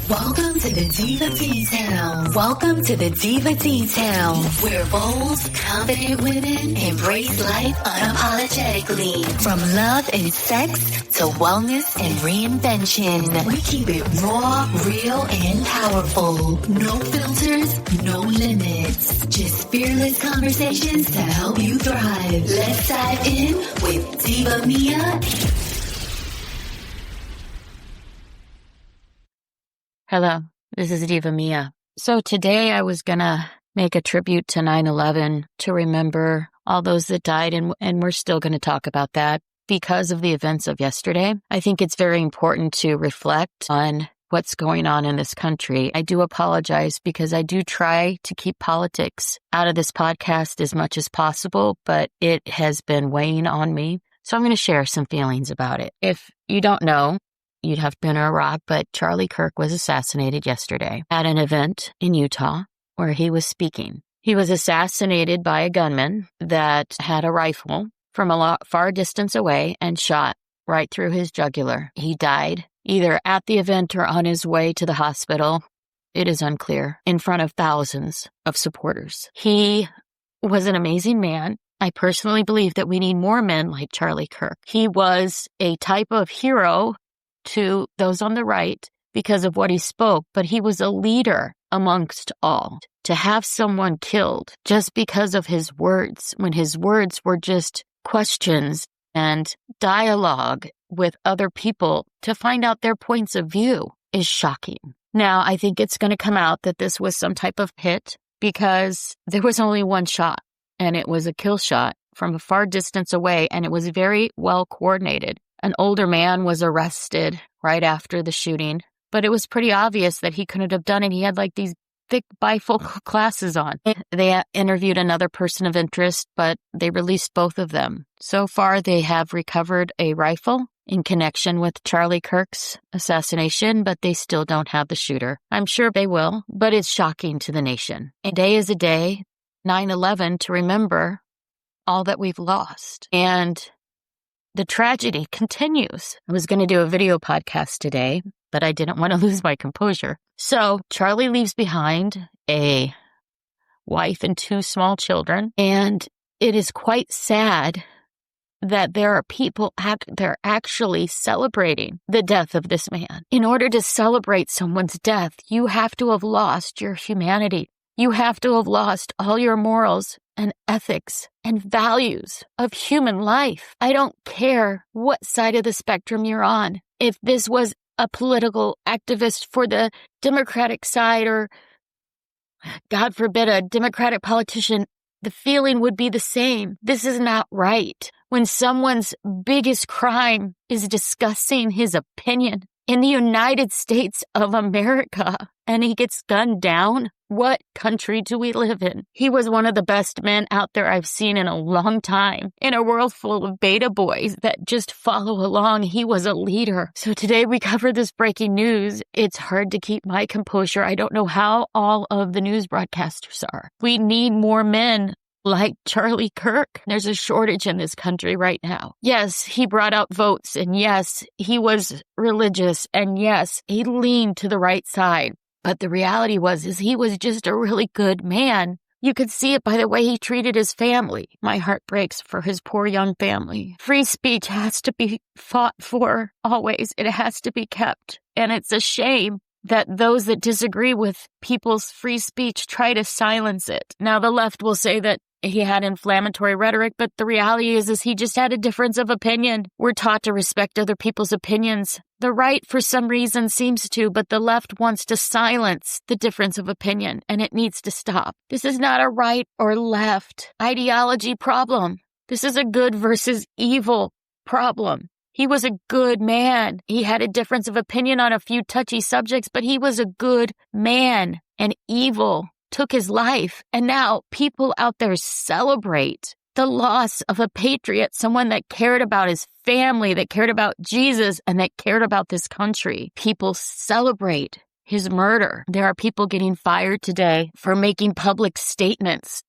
Welcome to the Diva Details. Welcome to the Diva Details, where bold, confident women embrace life unapologetically. From love and sex to wellness and reinvention, we keep it raw, real, and powerful. No filters, no limits. Just fearless conversations to help you thrive. Let's dive in with Diva Mia. Hello, this is Diva Mia. So today I was going to make a tribute to 9/11 to remember all those that died, and we're still going to talk about that because of the events of yesterday. I think it's very important to reflect on what's going on in this country. I do apologize because I do try to keep politics out of this podcast as much as possible, but it has been weighing on me. So I'm going to share some feelings about it. If you don't know, you'd have been a rock, but Charlie Kirk was assassinated yesterday at an event in Utah where he was speaking. He was assassinated by a gunman that had a rifle from a far distance away and shot right through his jugular. He died either at the event or on his way to the hospital. It is unclear, in front of thousands of supporters. He was an amazing man. I personally believe that we need more men like Charlie Kirk. He was a type of hero to those on the right because of what he spoke, but he was a leader amongst all. To have someone killed just because of his words, when his words were just questions and dialogue with other people to find out their points of view, is shocking. Now, I think it's going to come out that this was some type of hit because there was only one shot, and it was a kill shot from a far distance away, and it was very well coordinated. An older man was arrested right after the shooting, but it was pretty obvious that he couldn't have done it. He had like these thick bifocal glasses on. They interviewed another person of interest, but they released both of them. So far, they have recovered a rifle in connection with Charlie Kirk's assassination, but they still don't have the shooter. I'm sure they will, but it's shocking to the nation. A day is a day, 9/11, to remember all that we've lost. And the tragedy continues. I was going to do a video podcast today, but I didn't want to lose my composure. So Charlie leaves behind a wife and 2 small children, and it is quite sad that there are people they're actually celebrating the death of this man. In order to celebrate someone's death, you have to have lost your humanity. You have to have lost all your morals and ethics and values of human life. I don't care what side of the spectrum you're on. If this was a political activist for the Democratic side or, God forbid, a Democratic politician, the feeling would be the same. This is not right. When someone's biggest crime is discussing his opinion in the United States of America and he gets gunned down, what country do we live in? He was one of the best men out there I've seen in a long time. In a world full of beta boys that just follow along, he was a leader. So today we cover this breaking news. It's hard to keep my composure. I don't know how all of the news broadcasters are. We need more men like Charlie Kirk. There's a shortage in this country right now. Yes, he brought out votes, and yes, he was religious, and yes, he leaned to the right side. But the reality is he was just a really good man. You could see it by the way he treated his family. My heart breaks for his poor young family. Free speech has to be fought for always. It has to be kept. And it's a shame that those that disagree with people's free speech try to silence it. Now, the left will say that he had inflammatory rhetoric, but the reality is he just had a difference of opinion. We're taught to respect other people's opinions. The right, for some reason, seems to, but the left wants to silence the difference of opinion, and it needs to stop. This is not a right or left ideology problem. This is a good versus evil problem. He was a good man. He had a difference of opinion on a few touchy subjects, but he was a good man, and evil took his life. And now people out there celebrate the loss of a patriot, someone that cared about his family, that cared about Jesus, and that cared about this country. People celebrate his murder. There are people getting fired today for making public statements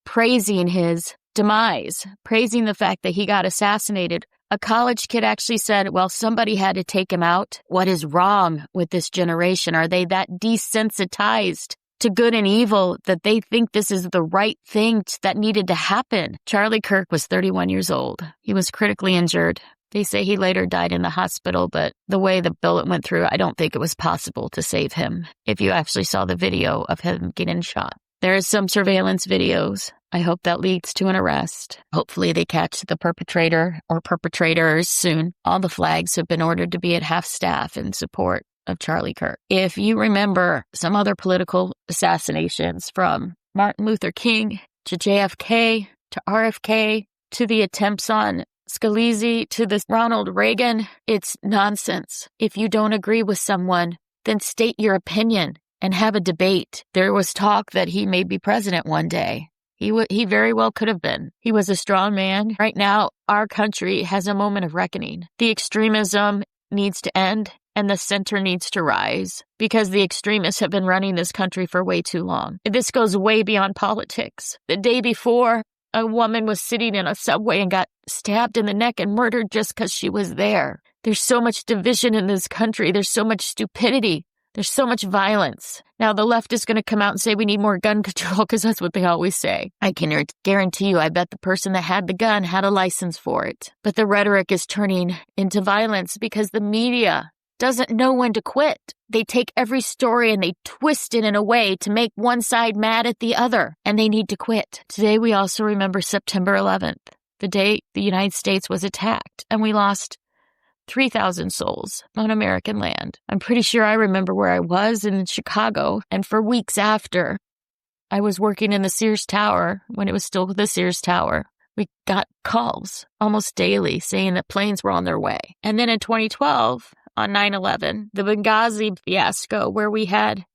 praising his demise, praising the fact that he got assassinated. A college kid actually said, well, somebody had to take him out. What is wrong with this generation? Are they that desensitized to good and evil that they think this is the right thing that needed to happen? Charlie Kirk was 31 years old. He was critically injured. They say he later died in the hospital, but the way the bullet went through, I don't think it was possible to save him if you actually saw the video of him getting shot. There is some surveillance videos. I hope that leads to an arrest. Hopefully they catch the perpetrator or perpetrators soon. All the flags have been ordered to be at half staff in support of Charlie Kirk. If you remember some other political assassinations, from Martin Luther King to JFK to RFK to the attempts on Scalise to this Ronald Reagan, it's nonsense. If you don't agree with someone, then state your opinion and have a debate. There was talk that he may be president one day. He very well could have been. He was a strong man. Right now, our country has a moment of reckoning. The extremism needs to end and the center needs to rise, because the extremists have been running this country for way too long. This goes way beyond politics. The day before, a woman was sitting in a subway and got stabbed in the neck and murdered just because she was there. There's so much division in this country. There's so much stupidity. There's so much violence. Now, the left is going to come out and say we need more gun control because that's what they always say. I can guarantee you, I bet the person that had the gun had a license for it. But the rhetoric is turning into violence because the media doesn't know when to quit. They take every story and they twist it in a way to make one side mad at the other, and they need to quit. Today, we also remember September 11th, the day the United States was attacked, and we lost 3,000 souls on American land. I'm pretty sure I remember where I was in Chicago, and for weeks after, I was working in the Sears Tower when it was still the Sears Tower. We got calls almost daily saying that planes were on their way. And then in 2012, on 9/11, the Benghazi fiasco, where we had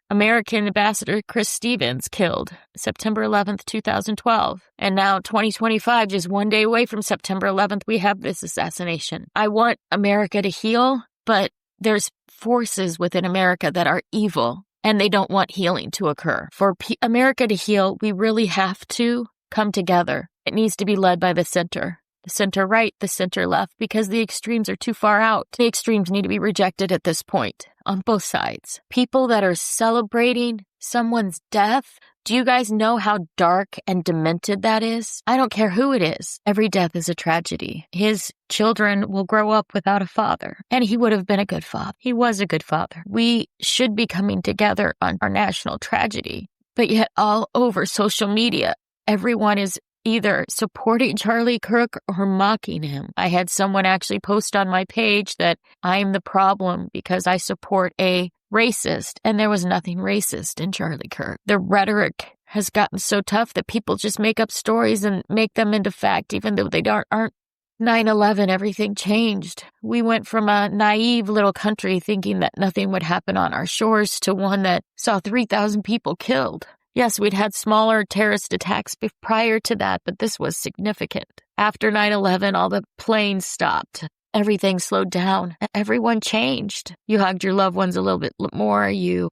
American Ambassador Chris Stevens killed, September 11th, 2012. And now 2025, just one day away from September 11th, we have this assassination. I want America to heal, but there's forces within America that are evil, and they don't want healing to occur. For America to heal, we really have to come together. It needs to be led by the center. The center right, the center left, because the extremes are too far out. The extremes need to be rejected at this point on both sides. People that are celebrating someone's death, do you guys know how dark and demented that is? I don't care who it is. Every death is a tragedy. His children will grow up without a father, and he would have been a good father. He was a good father. We should be coming together on our national tragedy, but yet all over social media, everyone is either supporting Charlie Kirk or mocking him. I had someone actually post on my page that I'm the problem because I support a racist, and there was nothing racist in Charlie Kirk. The rhetoric has gotten so tough that people just make up stories and make them into fact, even though they aren't. 9/11, everything changed. We went from a naive little country thinking that nothing would happen on our shores to one that saw 3,000 people killed. Yes, we'd had smaller terrorist attacks prior to that, but this was significant. After 9/11, all the planes stopped. Everything slowed down. Everyone changed. You hugged your loved ones a little bit more. You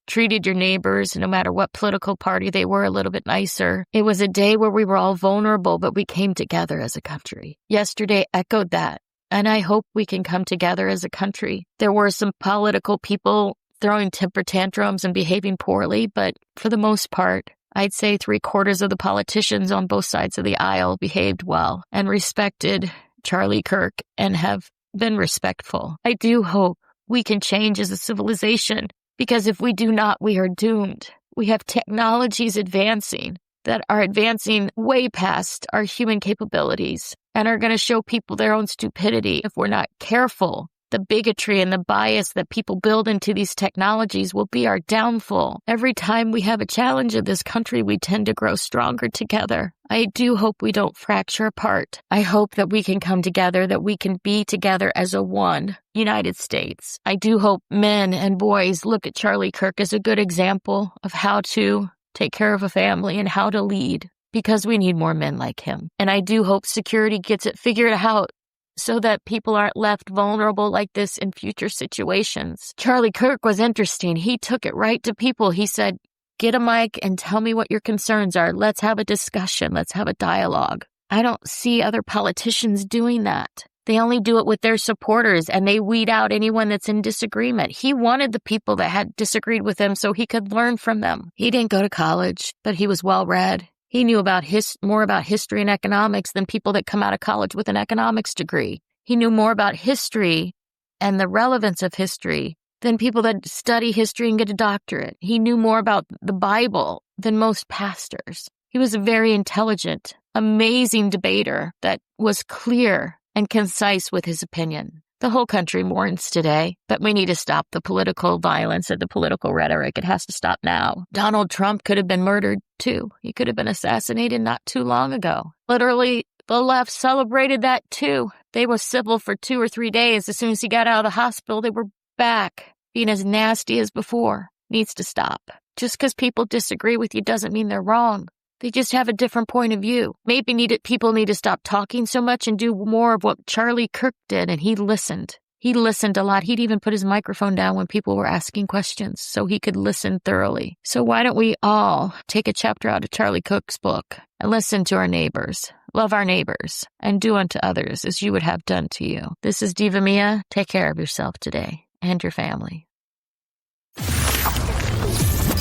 treated your neighbors, no matter what political party they were, a little bit nicer. It was a day where we were all vulnerable, but we came together as a country. Yesterday echoed that, and I hope we can come together as a country. There were some political people throwing temper tantrums and behaving poorly, but for the most part, I'd say 3/4 of the politicians on both sides of the aisle behaved well and respected Charlie Kirk and have been respectful. I do hope we can change as a civilization, because if we do not, we are doomed. We have technologies advancing that are advancing way past our human capabilities and are going to show people their own stupidity if we're not careful. The bigotry and the bias that people build into these technologies will be our downfall. Every time we have a challenge in this country, we tend to grow stronger together. I do hope we don't fracture apart. I hope that we can come together, that we can be together as a one United States. I do hope men and boys look at Charlie Kirk as a good example of how to take care of a family and how to lead, because we need more men like him. And I do hope security gets it figured out, so that people aren't left vulnerable like this in future situations. Charlie Kirk was interesting. He took it right to people. He said, get a mic and tell me what your concerns are. Let's have a discussion. Let's have a dialogue. I don't see other politicians doing that. They only do it with their supporters, and they weed out anyone that's in disagreement. He wanted the people that had disagreed with him so he could learn from them. He didn't go to college, but he was well-read. He knew about more about history and economics than people that come out of college with an economics degree. He knew more about history and the relevance of history than people that study history and get a doctorate. He knew more about the Bible than most pastors. He was a very intelligent, amazing debater that was clear and concise with his opinion. The whole country mourns today, but we need to stop the political violence and the political rhetoric. It has to stop now. Donald Trump could have been murdered too. He could have been assassinated not too long ago. Literally, the left celebrated that too. They were civil for 2 or 3 days. As soon as he got out of the hospital, they were back being as nasty as before. Needs to stop. Just because people disagree with you doesn't mean they're wrong. They just have a different point of view. Maybe people need to stop talking so much and do more of what Charlie Kirk did, and he listened. He listened a lot. He'd even put his microphone down when people were asking questions so he could listen thoroughly. So why don't we all take a chapter out of Charlie Kirk's book and listen to our neighbors, love our neighbors, and do unto others as you would have done to you. This is Diva Mia. Take care of yourself today and your family.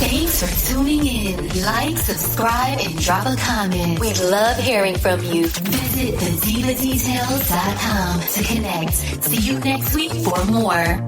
Thanks for tuning in. Like, subscribe, and drop a comment. We love hearing from you. Visit thedivadetails.com to connect. See you next week for more.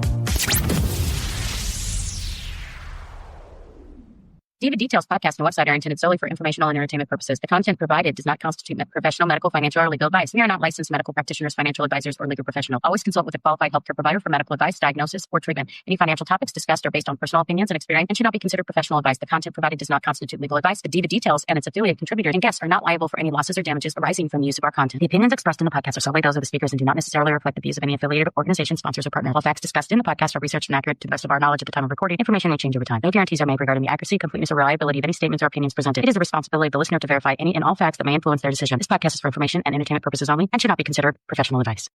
Diva Details podcast and website are intended solely for informational and entertainment purposes. The content provided does not constitute professional, medical, financial, or legal advice. We are not licensed medical practitioners, financial advisors, or legal professionals. Always consult with a qualified healthcare provider for medical advice, diagnosis, or treatment. Any financial topics discussed are based on personal opinions and experience and should not be considered professional advice. The content provided does not constitute legal advice. The Diva Details and its affiliate contributors and guests are not liable for any losses or damages arising from the use of our content. The opinions expressed in the podcast are solely those of the speakers and do not necessarily reflect the views of any affiliated organization, sponsors, or partners. All facts discussed in the podcast are researched and accurate to the best of our knowledge at the time of recording. Information may change over time. No guarantees are made regarding the accuracy, completeness, or reliability of any statements or opinions presented. It is the responsibility of the listener to verify any and all facts that may influence their decision. This podcast is for information and entertainment purposes only and should not be considered professional advice.